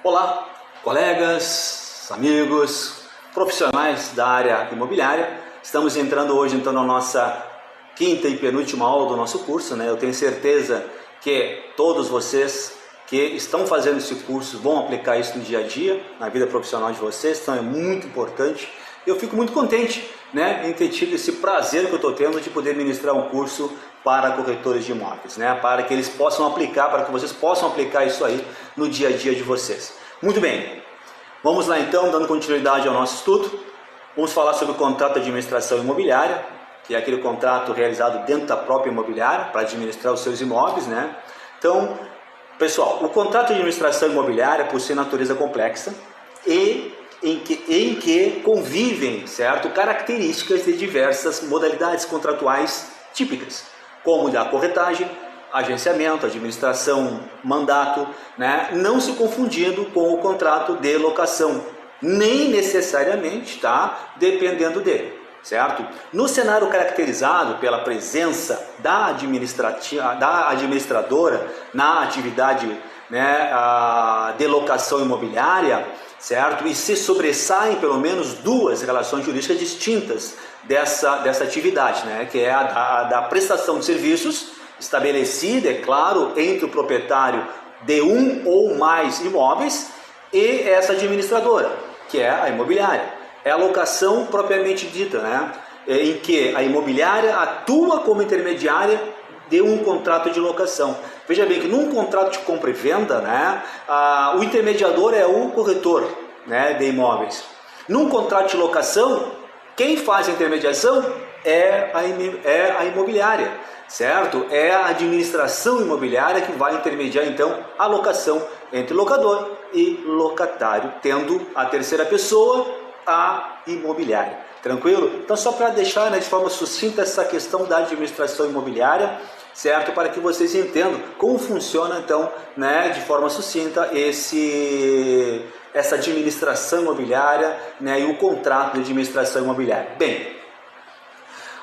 Olá, colegas, amigos, profissionais da área imobiliária. Estamos entrando hoje então na nossa quinta e penúltima aula do nosso curso, né? Eu tenho certeza que todos vocês que estão fazendo esse curso vão aplicar isso no dia a dia, na vida profissional de vocês, então é muito importante. Eu fico muito contente, né, em ter tido esse prazer que eu estou tendo de poder ministrar um curso para corretores de imóveis, né, para que eles possam aplicar, para que vocês possam aplicar isso aí no dia a dia de vocês. Muito bem, vamos lá então, dando continuidade ao nosso estudo. Vamos falar sobre o contrato de administração imobiliária, que é aquele contrato realizado dentro da própria imobiliária para administrar os seus imóveis, né? Então, pessoal, o contrato de administração imobiliária possui natureza complexa e em que convivem, certo, características de diversas modalidades contratuais típicas, como da corretagem, agenciamento, administração, mandato, né, não se confundindo com o contrato de locação, nem necessariamente, tá, dependendo dele, certo? No cenário caracterizado pela presença da administradora na atividade, né, de locação imobiliária, certo? E se sobressaem pelo menos duas relações jurídicas distintas dessa atividade, né? Que é a da prestação de serviços, estabelecida, é claro, entre o proprietário de um ou mais imóveis e essa administradora, que é a imobiliária. É a locação propriamente dita, né? Em que a imobiliária atua como intermediária de um contrato de locação. Veja bem que num contrato de compra e venda, né, o intermediador é o corretor, né, de imóveis. Num contrato de locação, quem faz a intermediação é a imobiliária, certo? É a administração imobiliária que vai intermediar então a locação entre locador e locatário, tendo a terceira pessoa, a imobiliária. Tranquilo? Então, só para deixar, né, de forma sucinta essa questão da administração imobiliária, certo? Para que vocês entendam como funciona, então, né, de forma sucinta essa administração imobiliária, né, e o contrato de administração imobiliária. Bem,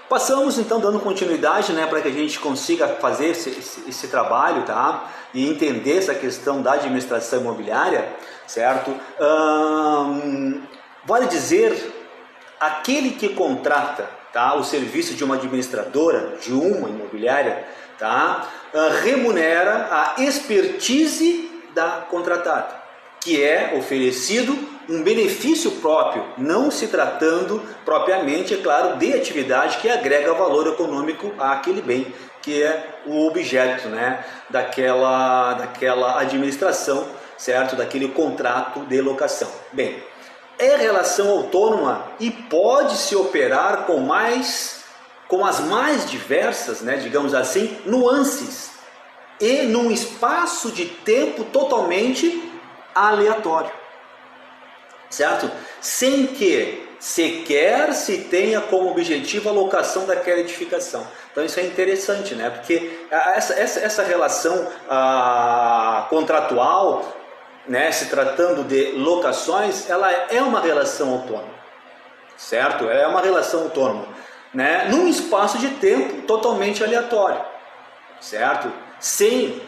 passamos então dando continuidade, né, para que a gente consiga fazer esse trabalho, tá? E entender essa questão da administração imobiliária, certo? Vale dizer, aquele que contrata, tá, o serviço de uma administradora, de uma imobiliária, tá, remunera a expertise da contratada, que é oferecido um benefício próprio, não se tratando propriamente, é claro, de atividade que agrega valor econômico àquele bem, que é o objeto, né, daquela administração, certo, daquele contrato de locação. Bem, é relação autônoma e pode se operar com as mais diversas, né, digamos assim, nuances e num espaço de tempo totalmente aleatório, certo? Sem que sequer se tenha como objetivo a locação daquela edificação. Então isso é interessante, né? Porque essa relação contratual, né, se tratando de locações, ela é uma relação autônoma, certo? É uma relação autônoma, né, num espaço de tempo totalmente aleatório, certo? Sem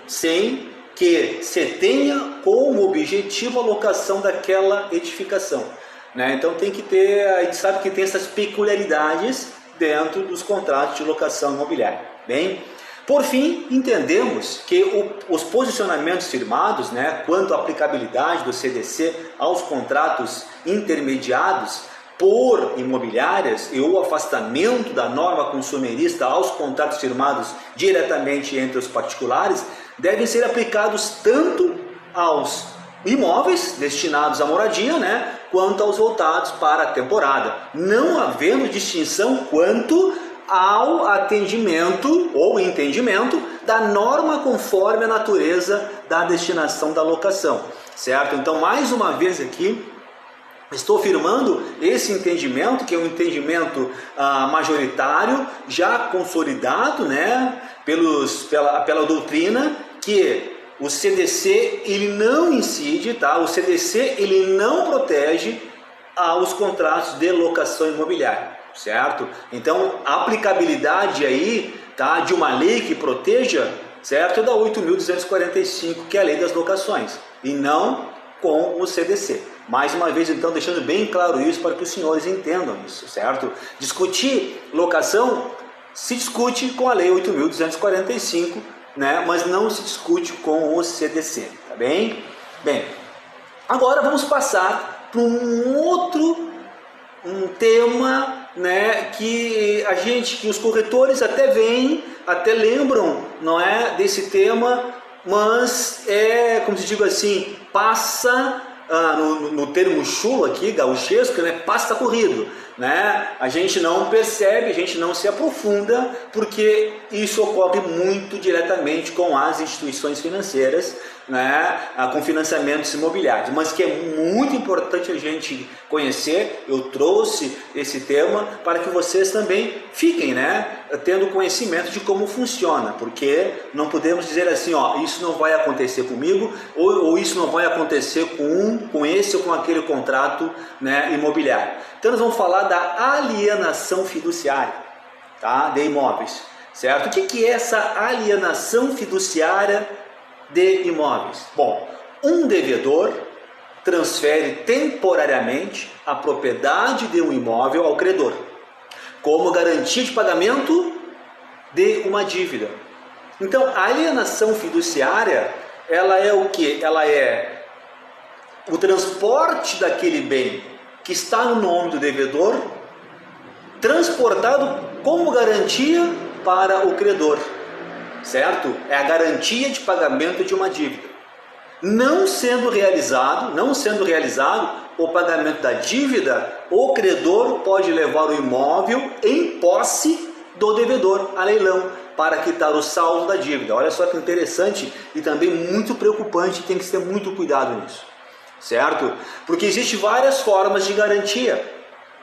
que se tenha como objetivo a locação daquela edificação, né? Então tem que ter, a gente sabe que tem essas peculiaridades dentro dos contratos de locação imobiliária. Bem, por fim, entendemos que os posicionamentos firmados, né, quanto à aplicabilidade do CDC aos contratos intermediados por imobiliárias e o afastamento da norma consumerista aos contratos firmados diretamente entre os particulares devem ser aplicados tanto aos imóveis destinados à moradia, né, quanto aos voltados para a temporada, não havendo distinção quanto ao atendimento ou entendimento da norma conforme a natureza da destinação da locação, certo? Então, mais uma vez aqui, estou firmando esse entendimento, que é um entendimento majoritário, já consolidado, né, pela doutrina, que o CDC ele não incide, tá? O CDC ele não protege os contratos de locação imobiliária, certo? Então, a aplicabilidade aí, tá, de uma lei que proteja, certo, é da 8.245, que é a lei das locações, e não com o CDC. Mais uma vez, então, deixando bem claro isso para que os senhores entendam isso, certo? Discutir locação se discute com a Lei 8.245, né? Mas não se discute com o CDC, tá bem? Bem, agora vamos passar para um tema, né, que os corretores até veem, até lembram, não é, desse tema, mas como se diz assim, passa no termo chulo aqui, gauchesco, né, passa corrido, né? A gente não percebe, a gente não se aprofunda, porque isso ocorre muito diretamente com as instituições financeiras, né, com financiamentos imobiliários, mas que é muito importante a gente conhecer. Eu trouxe esse tema para que vocês também fiquem, né, tendo conhecimento de como funciona, porque não podemos dizer assim, ó, isso não vai acontecer comigo, ou isso não vai acontecer com esse ou com aquele contrato, né, imobiliário. Então nós vamos falar da alienação fiduciária, tá, de imóveis, certo? O que é essa alienação fiduciária de imóveis? Bom, um devedor transfere temporariamente a propriedade de um imóvel ao credor, como garantia de pagamento de uma dívida. Então, a alienação fiduciária, ela é o quê? Ela é o transporte daquele bem que está no nome do devedor, transportado como garantia para o credor, certo? É a garantia de pagamento de uma dívida. Não sendo realizado o pagamento da dívida, o credor pode levar o imóvel em posse do devedor a leilão para quitar o saldo da dívida. Olha só que interessante e também muito preocupante, tem que ter muito cuidado nisso, certo? Porque existem várias formas de garantia,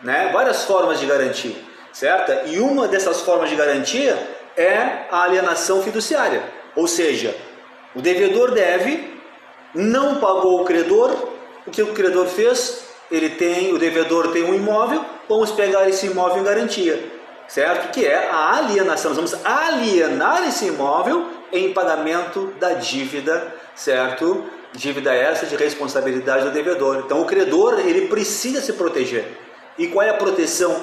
né? Várias formas de garantia, certo? E uma dessas formas de garantia é a alienação fiduciária, ou seja, o devedor deve, não pagou o credor, o que o credor fez? O devedor tem um imóvel, vamos pegar esse imóvel em garantia, certo? Que é a alienação, nós vamos alienar esse imóvel em pagamento da dívida, certo? Dívida essa de responsabilidade do devedor. Então o credor, ele precisa se proteger. E qual é a proteção,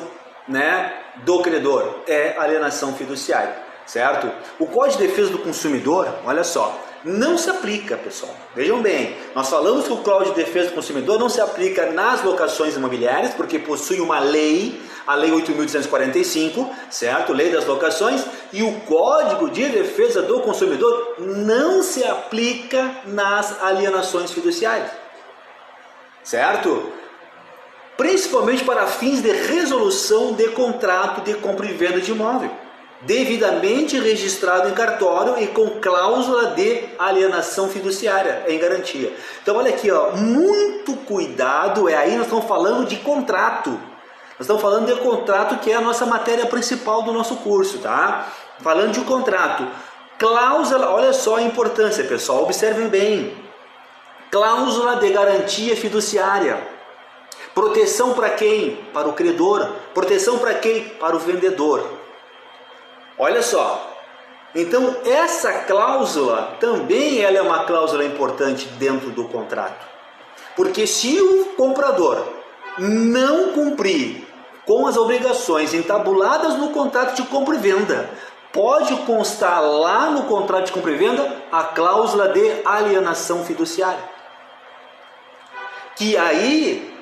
né, do credor? É a alienação fiduciária, certo? O Código de Defesa do Consumidor, olha só, não se aplica, pessoal. Vejam bem, nós falamos que o Código de Defesa do Consumidor não se aplica nas locações imobiliárias, porque possui uma lei, a Lei 8.245, certo? Lei das Locações, e o Código de Defesa do Consumidor não se aplica nas alienações fiduciárias, certo? Principalmente para fins de resolução de contrato de compra e venda de imóvel, devidamente registrado em cartório e com cláusula de alienação fiduciária em garantia. Então olha aqui, ó, muito cuidado, aí nós estamos falando de contrato. Nós estamos falando de contrato, que é a nossa matéria principal do nosso curso, tá? Falando de um contrato. Cláusula, olha só a importância, pessoal, observem bem. Cláusula de garantia fiduciária. Proteção para quem? Para o credor. Proteção para quem? Para o vendedor. Olha só, então essa cláusula também ela é uma cláusula importante dentro do contrato, porque se o comprador não cumprir com as obrigações entabuladas no contrato de compra e venda, pode constar lá no contrato de compra e venda a cláusula de alienação fiduciária, que aí,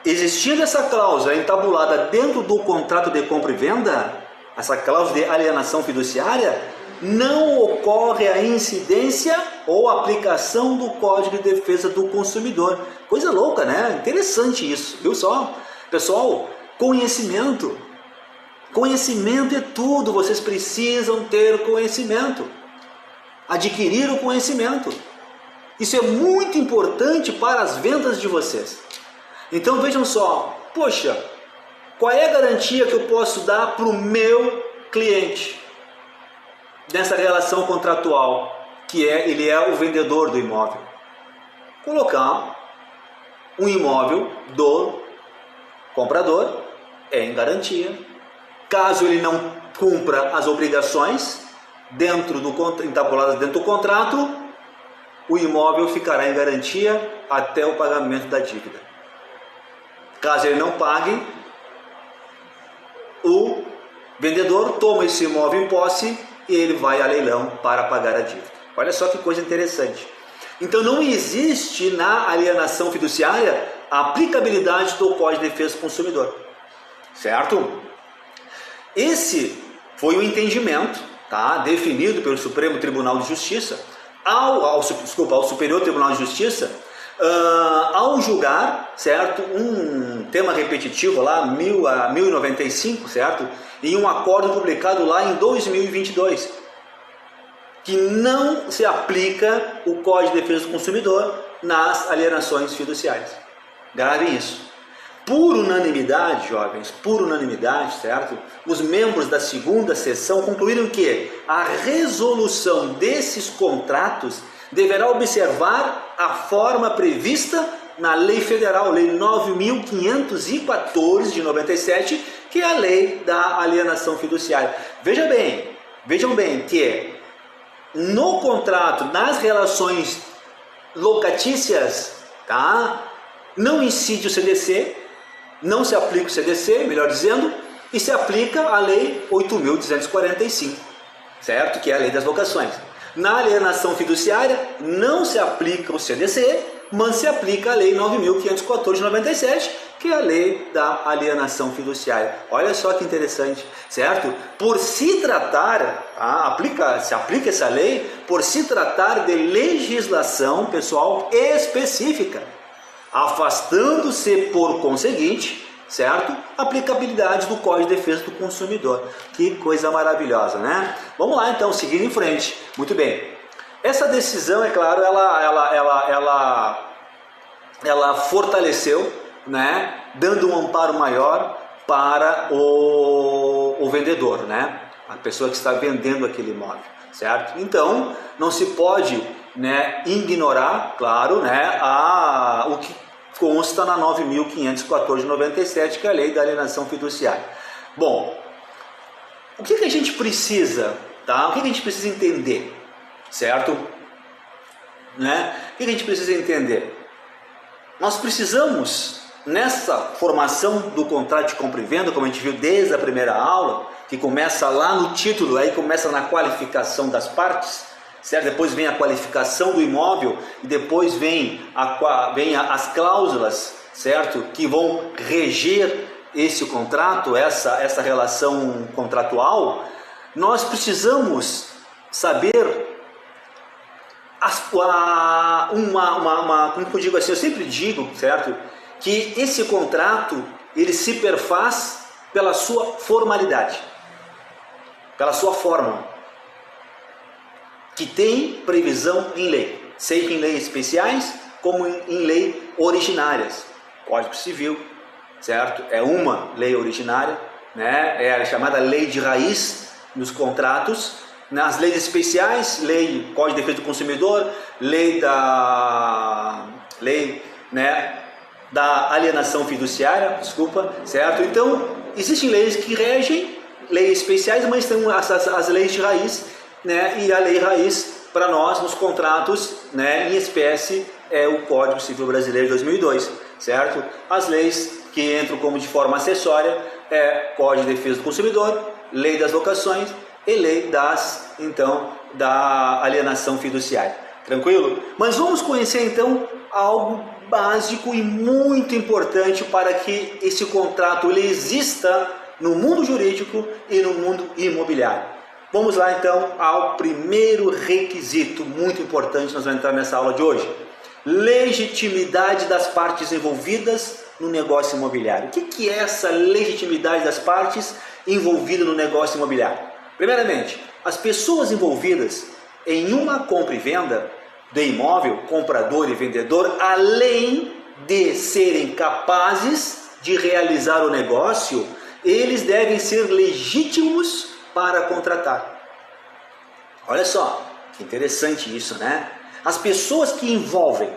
existindo essa cláusula entabulada dentro do contrato de compra e venda, essa cláusula de alienação fiduciária, não ocorre a incidência ou aplicação do Código de Defesa do Consumidor. Coisa louca, né? Interessante isso, viu só? Pessoal, conhecimento. Conhecimento é tudo, vocês precisam ter conhecimento. Adquirir o conhecimento. Isso é muito importante para as vendas de vocês. Então vejam só, poxa, qual é a garantia que eu posso dar para o meu cliente nessa relação contratual, que ele é o vendedor do imóvel? Colocar um imóvel do comprador em garantia. Caso ele não cumpra as obrigações entabuladas dentro do contrato, o imóvel ficará em garantia até o pagamento da dívida. Caso ele não pague, o vendedor toma esse imóvel em posse e ele vai a leilão para pagar a dívida. Olha só que coisa interessante. Então não existe na alienação fiduciária a aplicabilidade do Código de Defesa do Consumidor, certo? Esse foi o entendimento, tá, definido pelo Supremo Tribunal de Justiça, ao Superior Tribunal de Justiça, ao julgar, certo, um tema repetitivo lá, 1095, certo, em um acordo publicado lá em 2022, que não se aplica o Código de Defesa do Consumidor nas alienações fiduciárias. Gravem isso. Por unanimidade, jovens, por unanimidade, certo? Os membros da segunda sessão concluíram que a resolução desses contratos deverá observar a forma prevista na Lei Federal, Lei 9.514 de 97, que é a Lei da Alienação Fiduciária. Vejam bem que no contrato, nas relações locatícias, tá, não incide o CDC, não se aplica o CDC, melhor dizendo, e se aplica a Lei 8.245, certo? Que é a Lei das Locações. Na alienação fiduciária não se aplica o CDC, mas se aplica a Lei 9.514 de 97, que é a Lei da Alienação Fiduciária. Olha só que interessante, certo? Por se tratar, se aplica essa lei, por se tratar de legislação, pessoal, específica, afastando-se por conseguinte, certo? Aplicabilidade do Código de Defesa do Consumidor. Que coisa maravilhosa, né? Vamos lá então, seguindo em frente. Muito bem. Essa decisão, é claro, ela fortaleceu, né, dando um amparo maior para o vendedor, né? A pessoa que está vendendo aquele imóvel, certo? Então, não se pode, né, ignorar, claro, né, o que consta na 9.514 de 97, que é a Lei da Alienação Fiduciária. Bom, o que a gente precisa, tá? O que a gente precisa entender, certo? Né? O que a gente precisa entender? Nós precisamos, nessa formação do contrato de compra e venda, como a gente viu desde a primeira aula, que começa lá no título, aí começa na qualificação das partes, certo? Depois vem a qualificação do imóvel e depois vem as cláusulas, certo? Que vão reger esse contrato, essa relação contratual. Nós precisamos saber como eu digo assim, eu sempre digo, certo? Que esse contrato, ele se perfaz pela sua formalidade, pela sua forma, que tem previsão em lei, seja em leis especiais, como em lei originárias. Código Civil, certo? É uma lei originária, né? É a chamada lei de raiz nos contratos. Nas leis especiais, Código de Defesa do Consumidor, lei da alienação fiduciária, certo? Então, existem leis que regem, leis especiais, mas tem as leis de raiz, né? E a lei raiz, para nós, nos contratos, né, em espécie, é o Código Civil Brasileiro de 2002, certo? As leis que entram como de forma acessória é Código de Defesa do Consumidor, Lei das Locações e lei da alienação fiduciária. Tranquilo? Mas vamos conhecer então algo básico e muito importante para que esse contrato ele exista no mundo jurídico e no mundo imobiliário. Vamos lá então ao primeiro requisito muito importante, nós vamos entrar nessa aula de hoje. Legitimidade das partes envolvidas no negócio imobiliário. O que é essa legitimidade das partes envolvidas no negócio imobiliário? Primeiramente, as pessoas envolvidas em uma compra e venda de imóvel, comprador e vendedor, além de serem capazes de realizar o negócio, eles devem ser legítimos para contratar. Olha só, que interessante isso, né? As pessoas que envolvem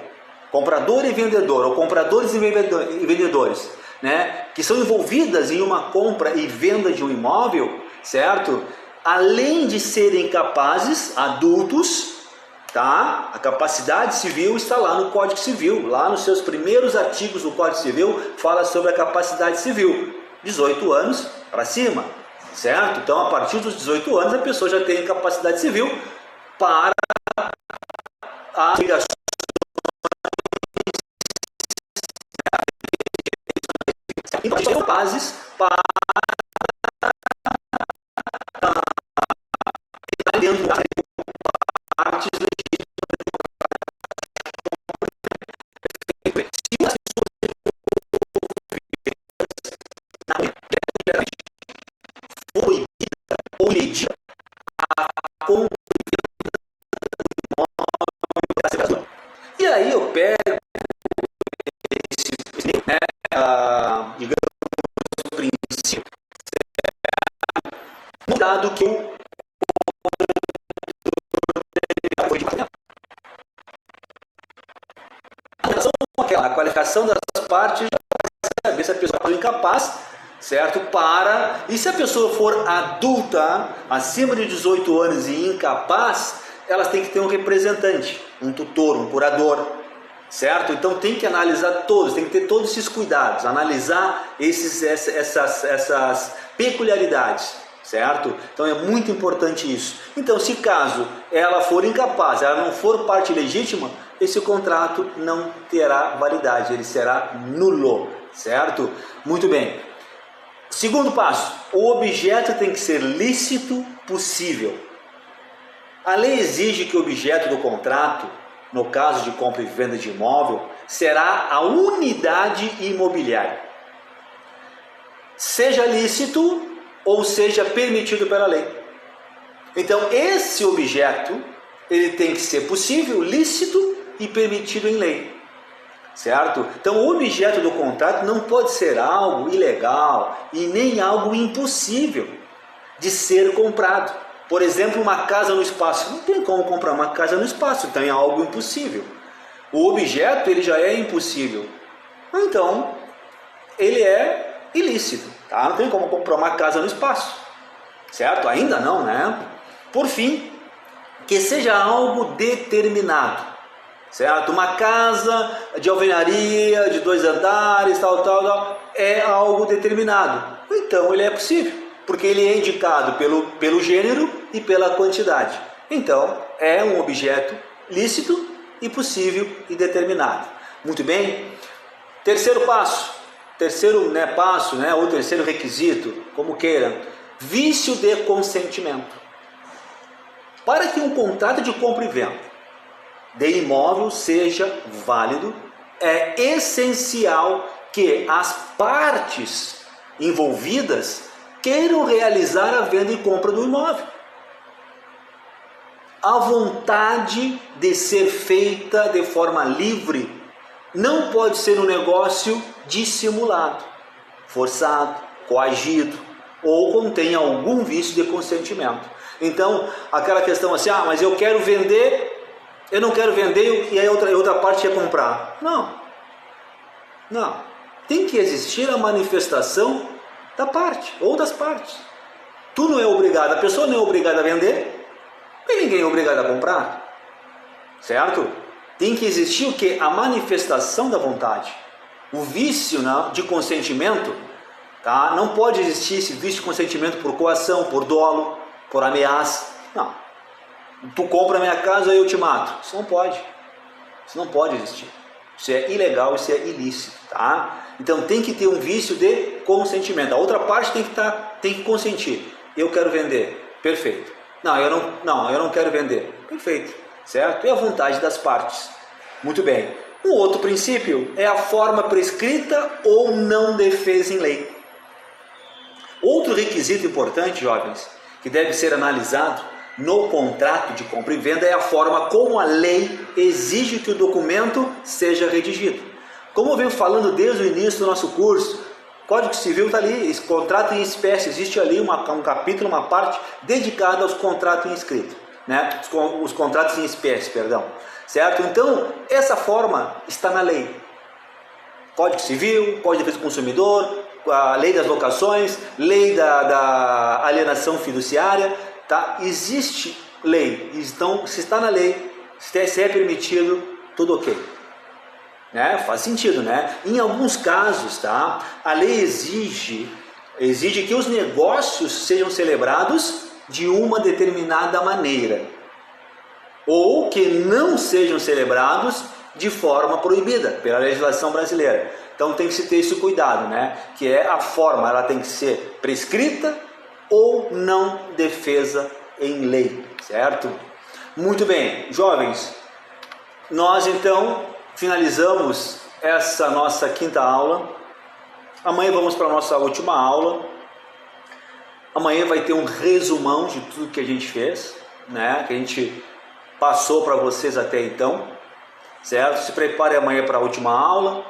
comprador e vendedor, ou compradores e vendedores, né, que são envolvidas em uma compra e venda de um imóvel, certo? Além de serem capazes, adultos, tá? A capacidade civil está lá no Código Civil, lá nos seus primeiros artigos do Código Civil, fala sobre a capacidade civil, 18 anos para cima, certo? Então, a partir dos 18 anos, a pessoa já tem capacidade civil para as obrigações capazes para dentro das partes proibida ou medida a e aí eu pego esse, né, digamos, princípio, no dado que eu a qualificação das partes vai saber se a pessoa é incapaz, certo? E se a pessoa for adulta, acima de 18 anos e incapaz, elas têm que ter um representante, um tutor, um curador, certo? Então tem que analisar todos, tem que ter todos esses cuidados, analisar essas peculiaridades, certo? Então é muito importante isso. Então, se caso ela for incapaz, ela não for parte legítima, esse contrato não terá validade, ele será nulo, certo? Muito bem. Segundo passo, o objeto tem que ser lícito possível. A lei exige que o objeto do contrato, no caso de compra e venda de imóvel, será a unidade imobiliária, seja lícito ou seja permitido pela lei. Então, esse objeto ele tem que ser possível, lícito e permitido em lei, certo? Então, o objeto do contrato não pode ser algo ilegal e nem algo impossível de ser comprado. Por exemplo, uma casa no espaço. Não tem como comprar uma casa no espaço, então é algo impossível. O objeto ele já é impossível, então ele é ilícito, tá? Não tem como comprar uma casa no espaço, certo? Ainda não, né? Por fim, que seja algo determinado, certo? Uma casa de alvenaria, de 2 andares, tal, é algo determinado. Então ele é possível, porque ele é indicado pelo gênero e pela quantidade. Então é um objeto lícito e possível e determinado. Muito bem. Terceiro passo, ou terceiro requisito, como queira, vício de consentimento. Para que um contrato de compra e venda de imóvel seja válido, é essencial que as partes envolvidas queiram realizar a venda e compra do imóvel. A vontade de ser feita de forma livre não pode ser um negócio dissimulado, forçado, coagido ou contém algum vício de consentimento. Então, aquela questão assim, mas eu quero vender, eu não quero vender e a outra parte quer comprar. Não. Tem que existir a manifestação da parte ou das partes. Tu não é obrigado, a pessoa não é obrigada a vender e ninguém é obrigado a comprar, certo? Tem que existir o que? A manifestação da vontade. O vício de consentimento, tá? Não pode existir esse vício de consentimento por coação, por dolo, por ameaça. Não. Tu compra a minha casa e eu te mato. Isso não pode. Isso não pode existir. Isso é ilegal, isso é ilícito, tá? Então tem que ter um vício de consentimento. A outra parte tem que consentir. Eu quero vender. Perfeito. Não, eu não quero vender. Perfeito. Certo? É a vontade das partes. Muito bem. Um outro princípio é a forma prescrita ou não defesa em lei. Outro requisito importante, jovens, que deve ser analisado no contrato de compra e venda é a forma como a lei exige que o documento seja redigido. Como eu venho falando desde o início do nosso curso, Código Civil está ali, esse contrato em espécie, existe ali um capítulo, uma parte dedicada aos contratos em escrito, né? Os contratos em espécie, perdão, certo? Então, essa forma está na lei. Código Civil, Código de Defesa do Consumidor, a lei das locações, lei da alienação fiduciária, tá? Existe lei, então se está na lei, Se é permitido, tudo ok. Né? Faz sentido, né? Em alguns casos, tá? A lei exige que os negócios sejam celebrados de uma determinada maneira, ou que não sejam celebrados de forma proibida pela legislação brasileira. Então tem que se ter esse cuidado, né? Que é a forma, ela tem que ser prescrita ou não defesa em lei, certo? Muito bem, jovens, nós então finalizamos essa nossa quinta aula. Amanhã vamos para a nossa última aula. Amanhã vai ter um resumão de tudo que a gente fez, né? Que a gente passou para vocês até então, certo? Se prepare amanhã para a última aula,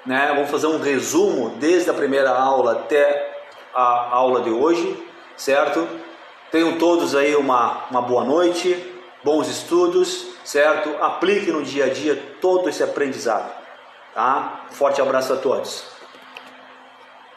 né? Vamos fazer um resumo desde a primeira aula até a aula de hoje, certo? Tenham todos aí uma boa noite, bons estudos, certo? Aplique no dia a dia todo esse aprendizado, tá? Forte abraço a todos.